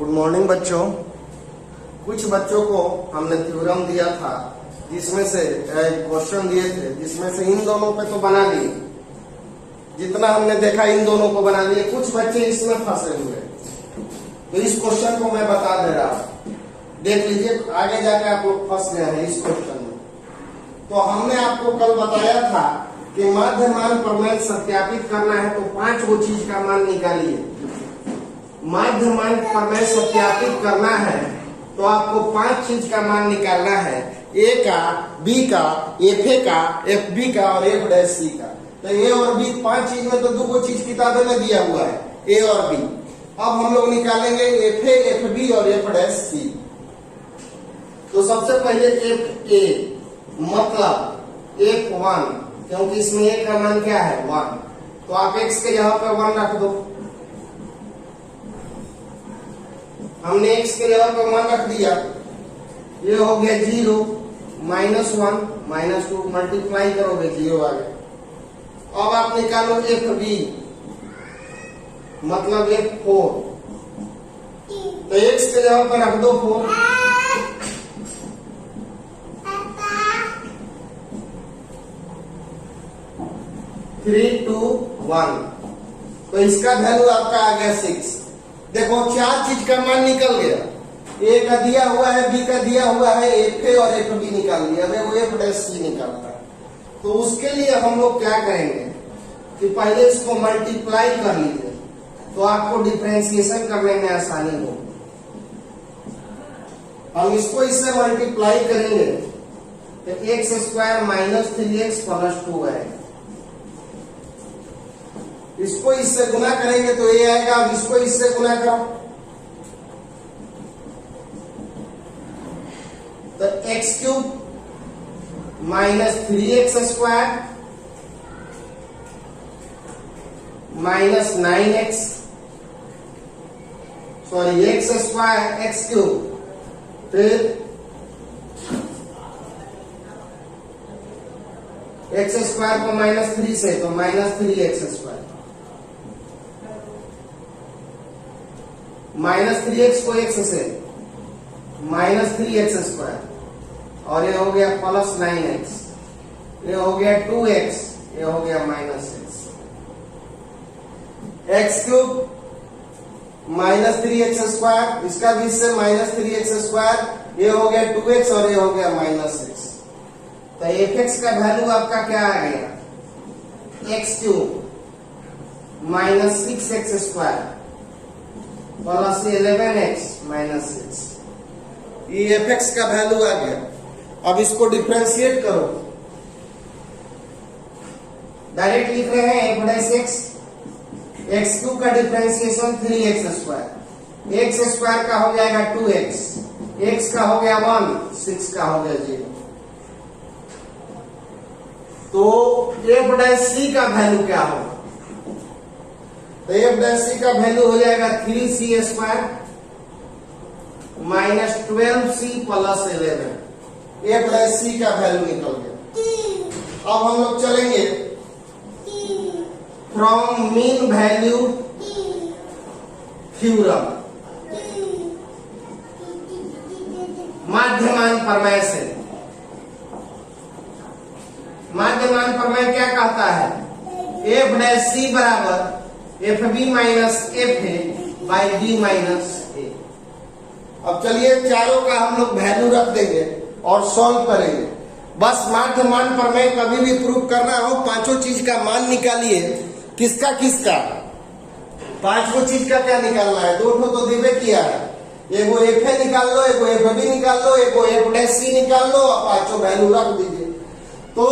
Good morning बच्चों। कुछ बच्चों को हमने थ्योरम दिया था जिसमें से क्वेश्चन दिए थे जिसमें से इन दोनों पे तो बना लिए, जितना हमने देखा इन दोनों को बना लिए। कुछ बच्चे इसमें फंसे हुए, तो इस क्वेश्चन को मैं बता दे रहा हूं, देख लीजिए। आगे जाके आप लोग फंस गए हैं इस क्वेश्चन में। तो हमने आपको कल बताया था कि माध्यमान प्रमेय सत्यापित करना है तो 5 गो चीज का मान निकालिए। माध्यमान प्रमेय सत्यापित करना है तो आपको 5 चीज का मान निकालना है, ए का, बी का, एफ ए का, एफ बी का और एफ डैश सी का। तो ए और बी 5 चीज में तो 2 चीज किताबें में दिया हुआ है, ए और बी। अब हम लोग निकालेंगे एफ ए, एफ बी और एफ डैश सी। तो सबसे पहले एफ ए मतलब F1, क्योंकि इसमें ए का मान क्या है 1, तो आप x के जगह पे 1 रख दो। हमने x के जगह पे 1 रख दिया, ये हो गया 0, -1 -2 मल्टीप्लाई करोगे 0 आ गया। अब आप निकालो FB मतलब F4, तो x के जगह पे रख दो 4। 3, 2, 1, तो इसका वैल्यू आपका आ गया 6। देखो 4 चीज का मान निकल गया, ए का दिया हुआ है, बी का दिया हुआ है, एफ ए और एफ बी निकाल लिया। अब वो एफ डैश सी निकालना है, तो उसके लिए हम लोग क्या करेंगे कि पहले इसको मल्टीप्लाई कर लीजिए, तो आपको डिफरेंशिएशन करने में आसानी हो। हम इसको इससे मल्टीप्लाई करेंगे तो x² - 3x + 2 आएगा। इसको इससे गुना करेंगे तो ये आएगा। अब इसको इससे गुना करो तो x³ - 3x² - 9x, sorry x², फिर x² को -3 से तो -3x², -3x को x से -3x², और ये हो गया +9x, ये हो गया 2x, ये हो गया -x। x³ -3x², इसका भी इससे -3x², ये हो गया 2x और ये हो गया -x। तो fx का वैल्यू आपका क्या आ गया, x³ -6x² + 11x - 6, ये fx का वैल्यू आ गया। अब इसको डिफरेंशिएट करो, डायरेक्ट लिख रहे हैं f डैश x, x³ का डिफरेंशिएशन 3x², x² का हो जाएगा 2x, x का हो गया 1, 6 का हो गया 0। तो f डैश सी का वैल्यू क्या होगा, तो f डैश सी का वैल्यू हो जाएगा 3c² - 12c + 11। f dash C का वैल्यू निकल गया। अब हम लोग चलेंगे फ्रॉम मीन वैल्यू थ्योरम, माध्यमान प्रमेय से। माध्यमान प्रमेय क्या कहता है, f डैश सी बराबर FB - FA / B - A। अब चलिए चारों का हम लोग वैल्यू रख देंगे और सॉल्व करेंगे। बस माध्यमान प्रमेय कभी भी प्रूव करना हो, 5 चीज का मान निकालिए। किसका किसका 5 चीज का क्या निकालना है, 2 तो देवे किया है, एगो FA निकाल लो, एगो FB निकाल लो, एगो F डैश सी निकाल लो, और 5 वैल्यू रख दीजिए। तो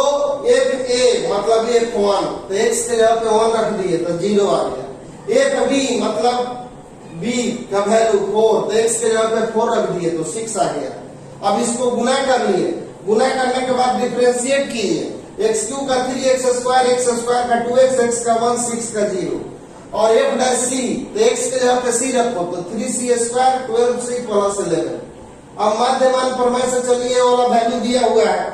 FA मतलब F1, तो x के जगह पे 1 रख दिए तो 0 आ गया। FB मतलब B का वैल्यू 4, तो x के जगह पे 4 रख दिए तो 6 आ गया। अब इसको गुना कर लिए, गुना करने के बाद डिफरेंशिएट किए, x³ का 3x², x² का 2x, x का 1, 6 का 0, और f डैश सी, तो x के जगह पे c रखो तो 3c², 12c + 11। अब माध्यमान प्रमेय से चलिए वाला वैल्यू दिया हुआ है,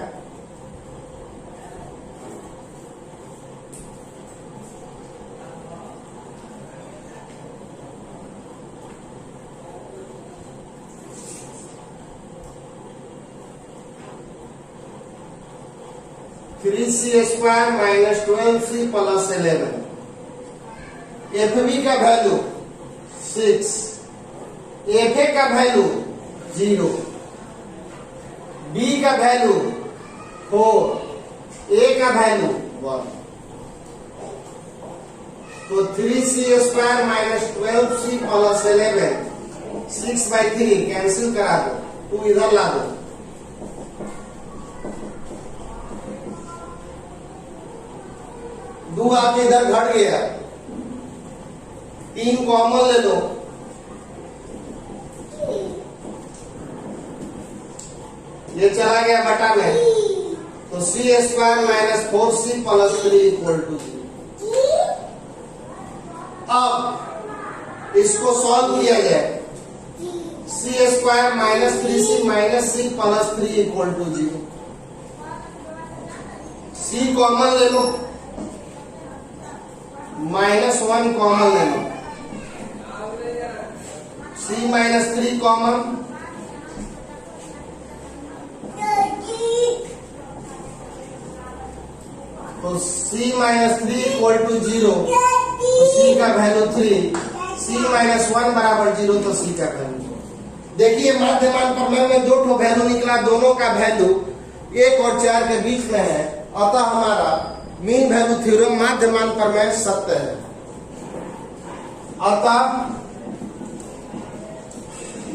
3c square minus 12c plus 11। F B का वैल्यू 6, एफ ए का वैल्यू 0, बी का वैल्यू 4, ए का वैल्यू 1। तो 3c square minus 12c plus 11, 6/3 cancel करा दो, 2 इधर ला दो। दो आके इधर घट गया, 3 कॉमन ले लो, ये चला गया बटा में, तो c square minus 4c plus 3 equal to 0। अब इसको सॉल्व किया जाए, c square minus 3c minus c plus 3 equal to 0। c common ले लो, -1 कॉमन ले लो, c माइनस 3 कॉमन, तो c माइनस 3 इक्वल टू 0, तो c का वैल्यू 3, c माइनस 1 बराबर 0, तो c का वैल्यू। देखिए माध्यमान प्रमेय में 2 ठो वैल्यू निकला, दोनों का वैल्यू 1 और 4 के बीच में है, अतः हमारा मीन वैल्यू थ्योरम माध्यमान प्रमेय सत्य है। अतः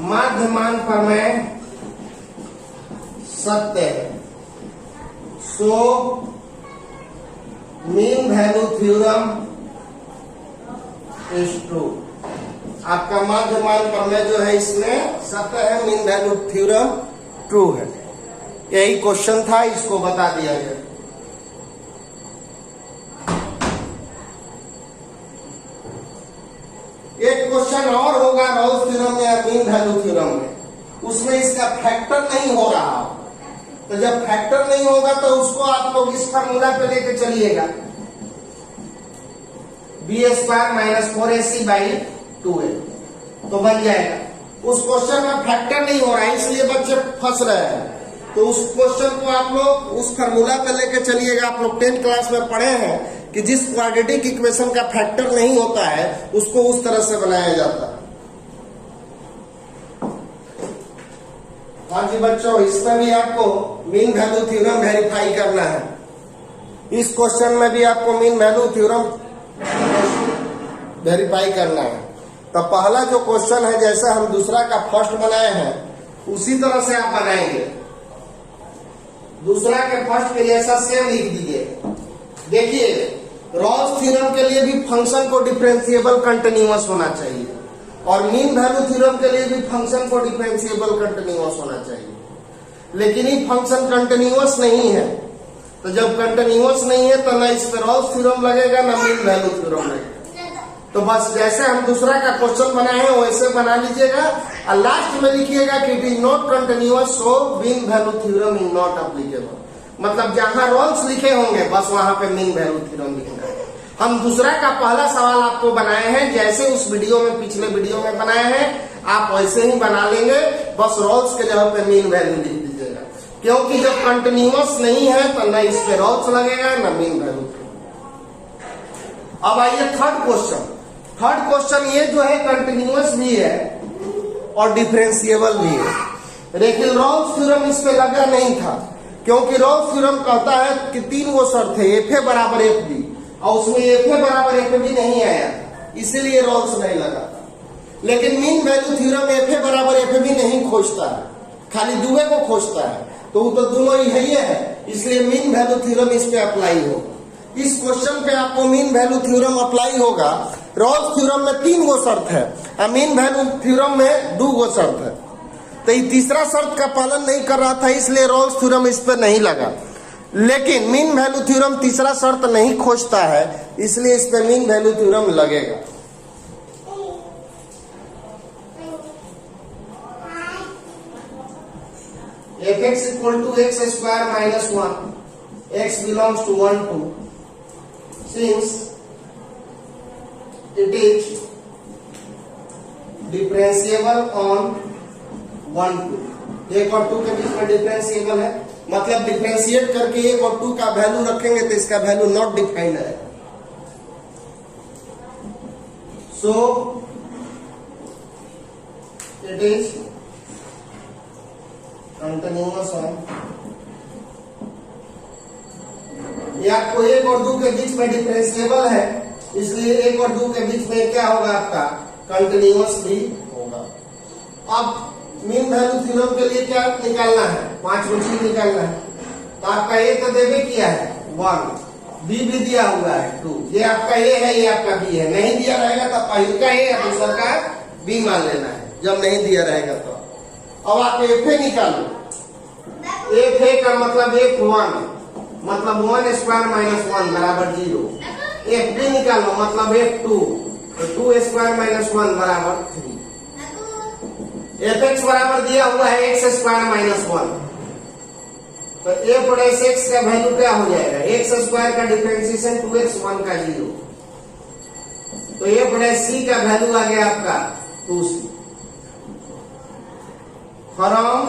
माध्यमान प्रमेय सत्य है। So mean value theorem is true. आपका माध्यमान प्रमेय जो है इसमें सत्य है, मीन वैल्यू थ्योरम ट्रू है। यही क्वेश्चन था, इसको बता दिया गया। एक क्वेश्चन और होगा रॉल्स थ्योरम या मीन वैल्यू थ्योरम में, उसमें इसका फैक्टर नहीं हो रहा, तो जब फैक्टर नहीं होगा तो उसको आप लोग इस फार्मूला पे लेके चलिएगा, बी स्क्वायर माइनस 4ac/2a, तो बन जाएगा। उस क्वेश्चन में फैक्टर नहीं हो रहा है, इसलिए बच्चे फंस रहे हैं। तो उस क्वेश्चन को आप लोग उस फार्मूला पे लेके चलिएगा। आप लोग 10th क्लास में पढ़े हैं कि जिस क्वाड्रेटिक इक्वेशन का फैक्टर नहीं होता है उसको उस तरह से बनाया जाता है। हाँ जी बच्चों, इसमें भी आपको मीन वैल्यू थ्योरम वेरीफाई करना है। इस क्वेश्चन में भी आपको मीन वैल्यू थ्योरम वेरीफाई करना है। तो पहला जो क्वेश्चन है, जैसा हम दूसरा का फर्स्ट बनाए हैं उसी तरह से आप बनाएंगे। दूसरा के फर्स्ट के जैसा सेम लिख दीजिए। देखिए रॉल्स थ्योरम के लिए भी फंक्शन को डिफरेंशिएबल कंटिन्यूअस होना चाहिए, और मीन वैल्यू थ्योरम के लिए भी फंक्शन को डिफरेंशिएबल कंटिन्यूअस होना चाहिए। लेकिन ये फंक्शन कंटिन्यूअस नहीं है, तो जब कंटिन्यूअस नहीं है तो ना इस पर रॉल्स थ्योरम लगेगा ना मीन वैल्यू थ्योरम लगेगा। तो बस जैसे हम दूसरा का क्वेश्चन बनाए हैं वैसे बना लीजिएगा, और लास्ट में लिखिएगा कि it is not continuous, so mean value theorem is not applicable. मतलब जहां रॉल्स लिखे होंगे बस वहां पे मीन वैल्यू थ्योरम लिखना है। हम दूसरा का पहला सवाल आपको बनाए हैं, जैसे उस वीडियो में पिछले वीडियो में बनाए हैं आप वैसे ही बना लेंगे, बस रॉल्स के जगह पे मीन वैल्यू लिख दीजिएगा। क्योंकि जब कंटिन्यूअस नहीं है तो न इस पे रॉल्स लगेगा न मीन वैल्यू। अब आइए थर्ड क्वेश्चन। थर्ड क्वेश्चन ये जो है कंटिन्यूअस भी है और डिफरेंशिएबल भी है, लेकिन रॉल्स थ्योरम इस पे लगा नहीं था, क्योंकि रॉल्स थ्योरम कहता है कि 3 वो शर्त है, एफ ए बराबर एफ बी, और उसमें एफ ए बराबर एफ बी नहीं आया, इसीलिए रॉल्स नहीं लगा था। लेकिन mean value theorem F A बराबर एफ बी नहीं खोजता है, खाली दुए को खोजता है, तो वो तो दोनों ही है, इसलिए मीन वैल्यू थ्योरम इस पे अप्लाई होगा। इस क्वेश्चन पे आपको मीन वैल्यू थ्योरम अप्लाई होगा। रॉल्स थ्योरम में 3 गो शर्त है और मीन वैल्यू थ्योरम में 2 गो शर्त है, तो ये तीसरा शर्त का पालन नहीं कर रहा था, इसलिए रॉल्स थ्योरम इस पर नहीं लगा। लेकिन मीन वैल्यू थ्योरम तीसरा शर्त नहीं खोजता है, इसलिए इस पे मीन वैल्यू थ्योरम लगेगा। fx equal to x square minus 1, x belongs to 1 2, since it is differentiable on 1 2, 1 और 2 के बीच में डिफरेंशिएबल है, मतलब डिफरेंशिएट करके 1 और 2 का वैल्यू रखेंगे तो इसका वैल्यू नॉट डिफाइंड है। So it is continuous on. ये आपको 1 और 2 के बीच में डिफरेंशिएबल है, इसलिए 1 और 2 के बीच में क्या होगा आपका कंटिन्यूअस भी होगा। अब मीन वैल्यू थ्योरम के लिए क्या निकालना है, 5 चीज निकालना है। तो आपका ए तो देवे किया है 1, बी भी दिया हुआ है 2, ये आपका ए है, ये आपका बी है। नहीं दिया रहेगा तो पहले का ए है, दूसरा का बी मान लेना है, जब नहीं दिया रहेगा तो। अब आप एफ ए निकालो। एफ ए का मतलब F1 मतलब 1 स्क्वायर माइनस 1 बराबर 0। एफ बी निकालो मतलब F2 तो 2 स्क्वायर माइनस 1 बराबर 3। एफ एक्स बराबर दिया हुआ है एक्स स्क्वायर माइनस 1, तो एफ प्लस एक्स का वैल्यू क्या हो जाएगा, एक्स स्क्वायर का डिफरेंशिएशन 2x 1 का 0, तो एफ प्लस सी का वैल्यू आ गया आपका 2c। From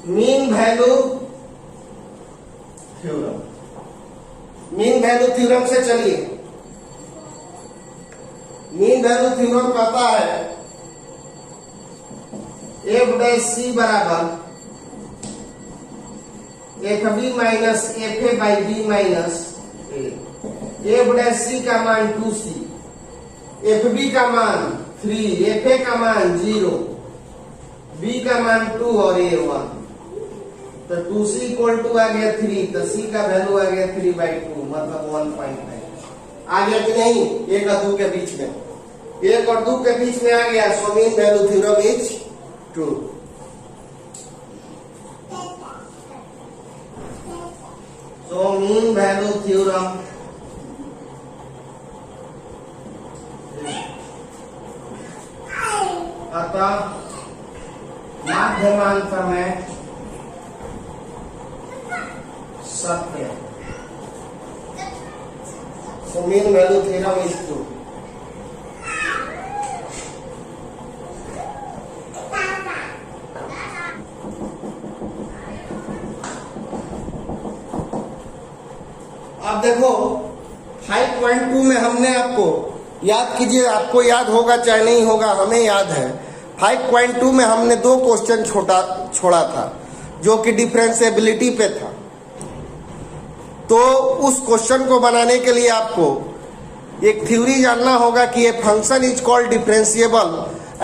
mean value theorem, mean value theorem से चलिए। मीन वैल्यू थ्योरम कहता है एफ डैश सी बराबर F B minus F A by B minus A. F dash C का मान 2c, एफ बी का मान 3, एफ ए का मान 0, बी का मान 2 और ए 1। तो 2c इक्वल टू आ गया 3, तो c का वैल्यू आ गया 3/2 मतलब 1.9। आ गया कि नहीं, 1 और 2 के बीच में, 1 और 2 के बीच में आ गया। So mean value theorem is true. So mean value theorem अतः माध्यमांतर में सत्य। So mean value theorem is true। अब देखो 5.2 में हमने आपको याद कीजिए, आपको याद होगा चाहे नहीं होगा, हमें याद है 5.2 में हमने 2 क्वेश्चन छोड़ा था जो कि डिफरेंशिएबिलिटी पे था। तो उस क्वेश्चन को बनाने के लिए आपको एक थ्योरी जानना होगा कि ये function is called differentiable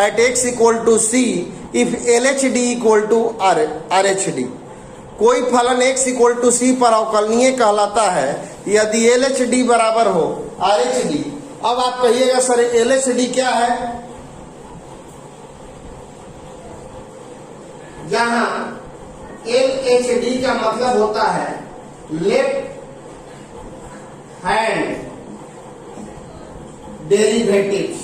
at x equal to C if LHD equal to RH। कोई फलन x इक्वल टू सी पर अवकलनीय कहलाता है यदि LHD बराबर हो RH। अब आप कहिएगा सर LHD क्या है, जहां LHD का मतलब होता है लेफ्ट हैंड डेरिवेटिव्स,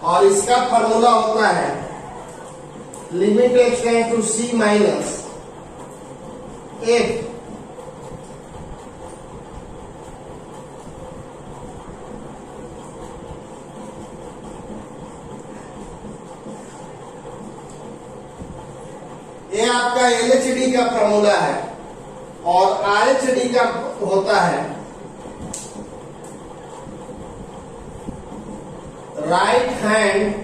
और इसका फॉर्मूला होता है limit x tends to c minus f ये आपका LHD का फॉर्मूला है, और RHD का होता है राइट हैंड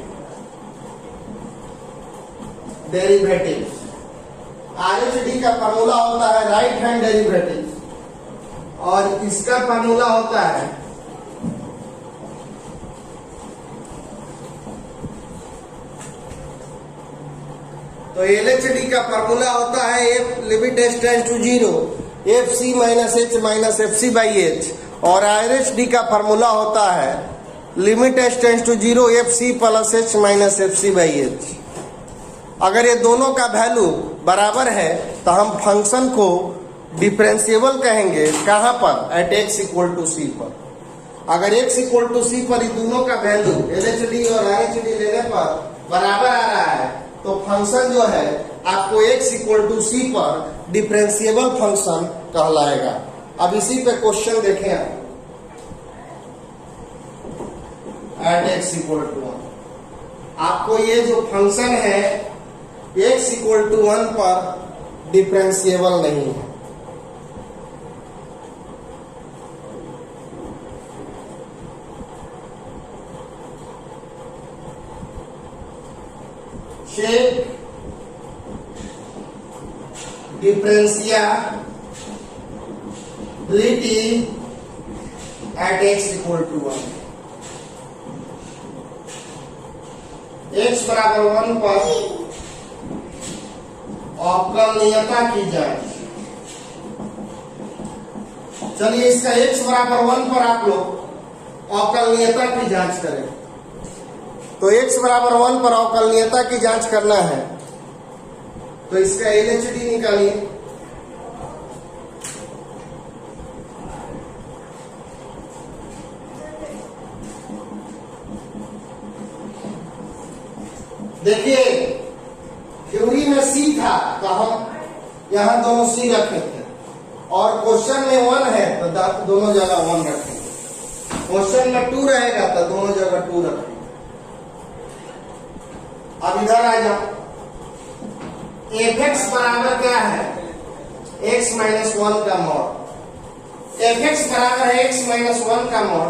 डेरिवेटिव्स। RHD का फॉर्मूला होता है राइट हैंड डेरिवेटिव्स, और इसका फॉर्मूला होता है तो LHD का फॉर्मूला होता है f limit h tends to 0 F C minus H minus F C by H, और RHD का फॉर्मूला होता है limit h tends to 0 F C plus H minus F C by H. अगर ये दोनों का वैल्यू बराबर है तो हम फंक्शन को डिफरेंशिएबल कहेंगे, कहां पर, एट x इक्वल टू सी पर। अगर x इक्वल टू सी पर इन दोनों का वैल्यू LHD और RHD लेने पर बराबर आ रहा है तो फंक्शन जो है आपको x इक्वल टू सी पर डिफरेंशिएबल फंक्शन कहलाएगा। अब इसी पे क्वेश्चन देखें आप, एट x इक्वल टू, आपको ये जो फंक्शन है x इक्वल टू 1 पर डिफरेंशिएबल नहीं है। check differentiability at x equal to 1। x बराबर 1 पर अवकलनीयता की जांच। चलिए इसका x बराबर 1 पर आप लोग अवकलनीयता की जांच करें। तो x बराबर 1 पर अवकलनीयता की जांच करना है, तो इसका LHD निकालिए। देखिए थ्योरी में C था तो हम यहां दोनों C रखे थे, और क्वेश्चन में 1 है तो दोनों जगह 1 रखेंगे। क्वेश्चन में 2 रहेगा तो दोनों जगह 2 रखेंगे। अब इधर आ जाओ, fx बराबर क्या है? x माइनस 1 का मॉड। fx बराबर है x माइनस 1 का मॉड,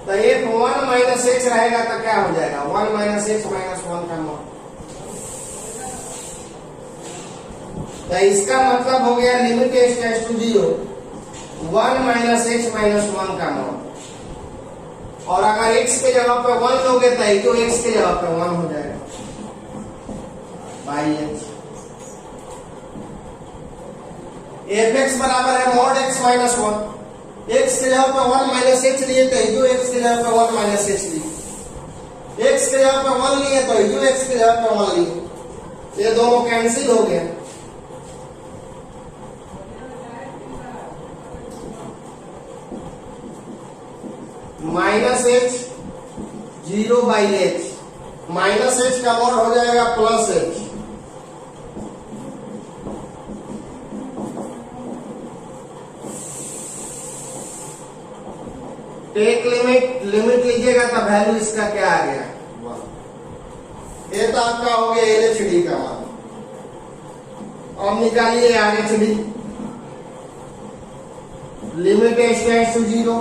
तो f1 माइनस x रहेगा तो क्या हो जाएगा? 1 माइनस x माइनस 1 का मॉड। तो इसका मतलब हो गया limit x tends to 0 1 minus x minus 1 का मॉड। और अगर x के जगह पे 1 लोगे तो x के जगह पे 1 हो जाएगा बाई h। fx बराबर है मॉड x माइनस 1। x के जगह पे 1 माइनस h लिए तो जो x के जगह पे 1 माइनस h लिए, x के जगह पे 1 लिए तो जो x के जगह पे 1 लिए, ये दोनों कैंसिल हो गए। Minus h 0 by h, minus h का मॉड हो जाएगा प्लस h। टेक लिमिट लीजिएगा तो वैल्यू इसका क्या आ गया? 1। ये तो आपका हो गया LHD का मान। अब निकालिए RHD। Limit h tends to 0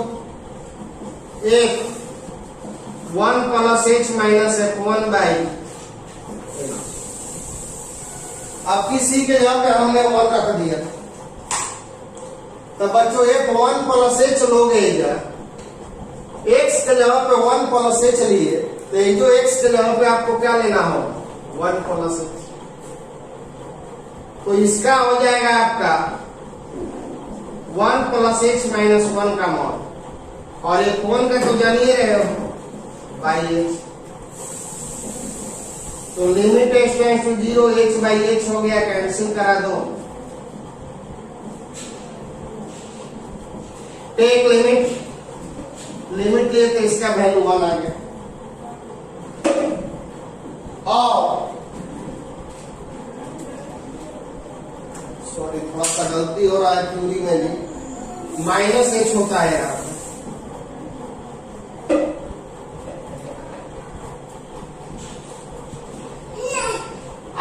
1 plus h minus f1 by. अब किसी के जगह पे हमने 1 रख दिया, तो बच्चों f1 प्लस h लोगे इधर, x के जगह पे 1 प्लस h लिए तो ये जो x के जगह पे आपको क्या लेना होगा? 1 प्लस h। तो इसका हो जाएगा आपका 1 प्लस h माइनस 1 का मॉड, और f1 का तो जानिए रहे हो बाई h। तो limit h tends to 0 h by h हो गया, कैंसिल करा दो। टेक लिमिट लिए तो इसका वैल्यू 1 आ गया। और सॉरी थोड़ा सा गलती हो रहा है थ्योरी में भी, माइनस h होता है यहाँ।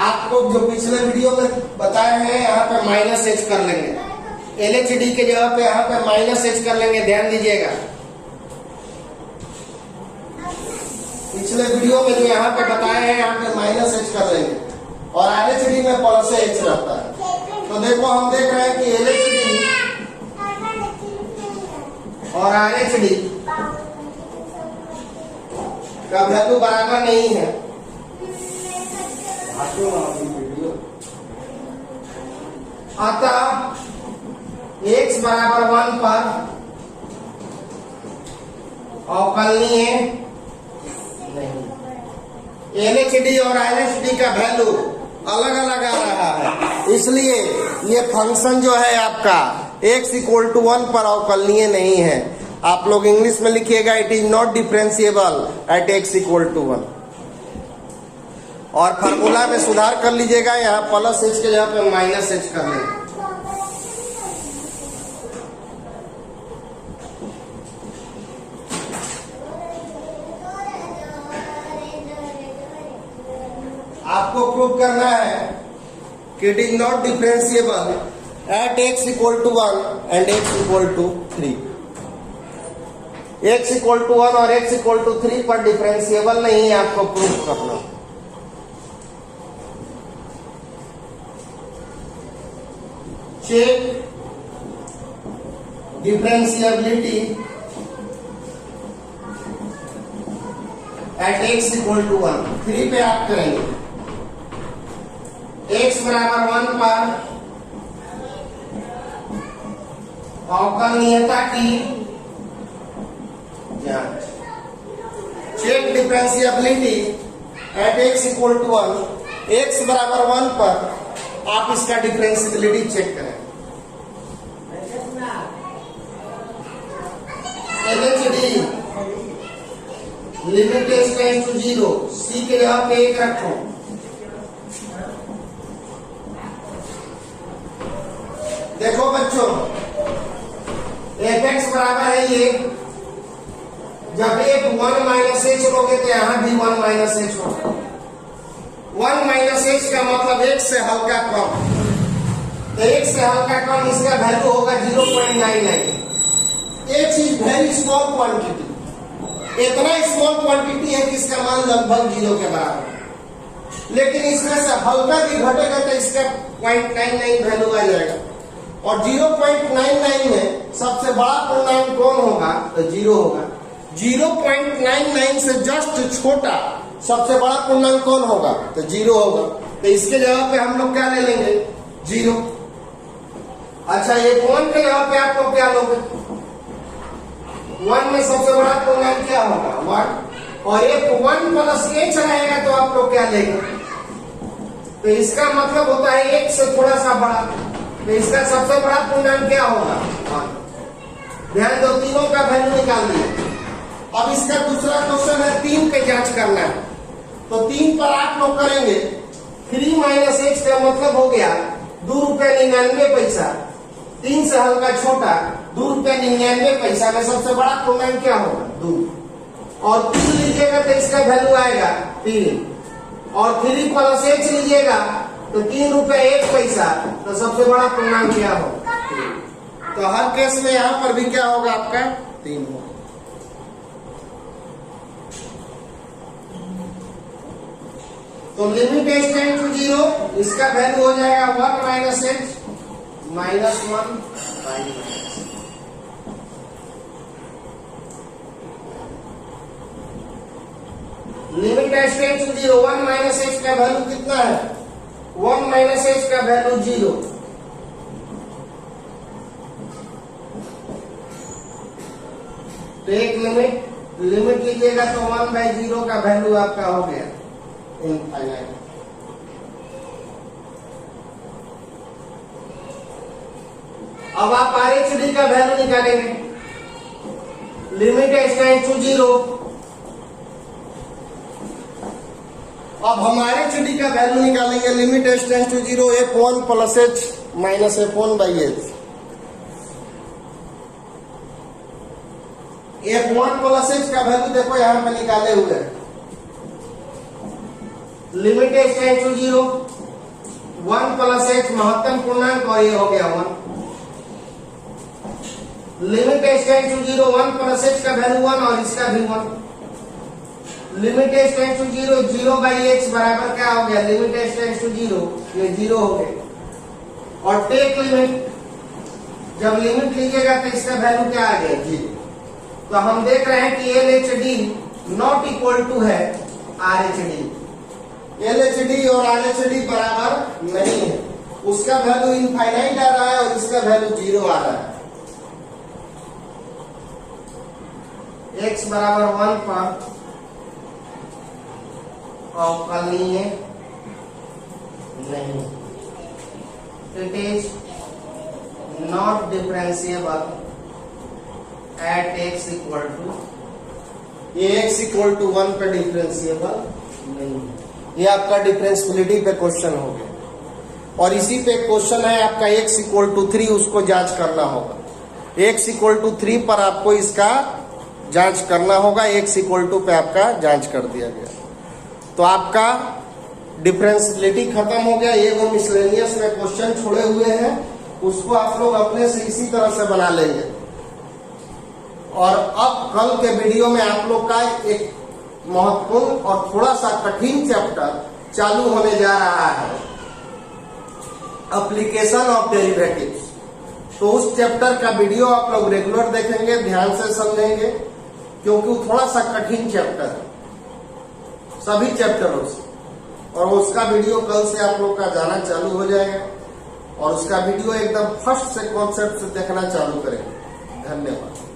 आपको जो पिछले वीडियो में बताए हैं यहाँ पे माइनस h कर लेंगे, LHD के जगह पे यहाँ पे माइनस h कर लेंगे, ध्यान दीजिएगा। पिछले वीडियो में जो यहाँ पे बताए हैं यहाँ पे माइनस h कर लेंगे, और RHD में प्लस h रहता है। तो देखो हम देख रहे हैं कि LHD और RHD का वैल्यू बराबर नहीं है। अतः x बराबर 1 पर अवकलनीय नहीं। LHD और RHD का वैल्यू अलग अलग आ रहा है, इसलिए ये फंक्शन जो है आपका x इक्वल टू 1 पर अवकलनीय नहीं है। आप लोग इंग्लिश में लिखिएगा it is not differentiable at x equal to 1। और फार्मूला में सुधार कर लीजिएगा, यहाँ प्लस h के जगह पे माइनस h कर लेंगे। आपको प्रूव करना है it is not differentiable at x equal to 1 and x equal to 3. x equal to 1 और x equal to 3 पर डिफरेंशिएबल नहीं है, आपको प्रूफ करना। Check differentiability at x equal to 1। 3 पे आप करेंगे, x बराबर 1 पर अवकलनीयता की जांच। Check differentiability at x equal to 1। x बराबर 1 पर आप इसका डिफरेंशिएबिलिटी चेक करें। LHD limit tends to 0, c के जगह पे 1 रखो। देखो बच्चों, fx बराबर है ये, जब एक 1 माइनस एच लोगे तो यहां भी 1 माइनस एच होगा। 1 माइनस एच का मतलब एक से हल्का कम, तो एक से हल्का कम इसका वैल्यू होगा 0.99। एक चीज वेरी स्मॉल क्वांटिटी, इतना स्मॉल क्वांटिटी है कि इसका मान लगभग 0 के बराबर है। लेकिन इसमें से हल्का भी घटेगा तो इसका 0.99 वैल्यू आ जाएगा। और 0.99 में सबसे बड़ा पूर्णांक कौन होगा? तो 0 होगा। 0.99 से जस्ट छोटा सबसे बड़ा पूर्णांक कौन होगा? तो 0 होगा। तो इसके जगह पे हम लोग क्या ले लेंगे? 0। अच्छा, ये 1 के जगह पे आप लोग क्या लोगे? 1 में सबसे बड़ा पूर्णांक क्या होगा? 1। और एक 1 प्लस एच रहेगा तो आप लोग क्या लेंगे? तो इसका मतलब होता है 1 से थोड़ा सा बड़ा, तो इसका सबसे बड़ा पूर्णांक क्या होगा? 1। ध्यान दो, तीनों का वैल्यू निकाल दिया। अब इसका दूसरा क्वेश्चन है 3 पे जांच करना है, तो 3 पर आप लोग करेंगे 3 माइनस एच का मतलब हो गया 2 रुपये 99 पैसा। 3 से हल्का छोटा 2 रुपये 99 पैसा में सबसे बड़ा पूर्णांक क्या होगा? 2। और 3 लीजिएगा तो इसका वैल्यू आएगा 3। और 3 प्लस एच लीजिएगा तो 3 रुपये 1 पैसा, तो सबसे बड़ा पूर्णांक क्या होगा? 3। तो हर केस में यहां पर भी क्या होगा? आपका 3 होगा। तो लिमिट एच टेंड्स टू 0, इसका वैल्यू हो जाएगा 1 minus H minus 1 by minus. Limit H tends to 0, 1 minus H का वैल्यू कितना है? 1 माइनस एच का वैल्यू 0। तो एक लिमिट लीजिएगा तो 1 बाई 0 का वैल्यू आपका हो गया इनफाइनाइट। अब आप RHD का वैल्यू निकालेंगे। Limit H tends to 0। अब हम RHD का वैल्यू निकालेंगे। Limit H tends to 0, f1 plus H minus f1 by H. f1 plus H का वैल्यू देखो यहां पे निकाले हुए हैं। Limit H tends to 0, 1 plus H महत्तम पूर्णांक और ये हो गया 1। Limit H tends to 0, 1 plus H का वैल्यू 1 और इसका भी 1। Limit H tends to 0, 0 by H बराबर क्या हो गया? लिमिट एच टेंड्स टू 0, ये 0 हो गया। और टेक लिमिट, जब लिमिट लीजिएगा तो इसका वैल्यू क्या आ गया? 0। तो हम देख रहे हैं कि LHD नॉट इक्वल टू है RHD। LHD और RHD बराबर नहीं है, उसका वैल्यू इनफाइनाइट आ रहा है और इसका वैल्यू 0 आ रहा है। x बराबर 1 पर अवकलनीय नहीं, it is not differentiable at x equal to, ये x इक्वल टू 1 पे डिफरेंशिएबल नहीं है। ये आपका डिफरेंशिएबिलिटी पे क्वेश्चन हो गया। और इसी पे क्वेश्चन है आपका x इक्वल टू 3, उसको जांच करना होगा। x इक्वल टू 3 पर आपको इसका जांच करना होगा। x इक्वल टू पे आपका जांच कर दिया गया। तो आपका डिफरेंशियलिटी खत्म हो गया। ये वो मिसलेनियस में क्वेश्चन छोड़े हुए हैं, उसको आप लोग अपने से इसी तरह से बना लेंगे। और अब कल के वीडियो में आप लोग का एक महत्वपूर्ण और थोड़ा सा कठिन चैप्टर चालू होने जा रहा है, एप्लीकेशन ऑफ डेरिवेटिव्स। तो उस चैप्टर का वीडियो आप लोग रेगुलर देखेंगे, ध्यान से समझेंगे, क्योंकि वो थोड़ा सा कठिन चैप्टर है सभी चैप्टरों से। और उसका वीडियो कल से आप लोग का जाना चालू हो जाएगा और उसका वीडियो एकदम फर्स्ट से कॉन्सेप्ट से देखना चालू करेंगे। धन्यवाद।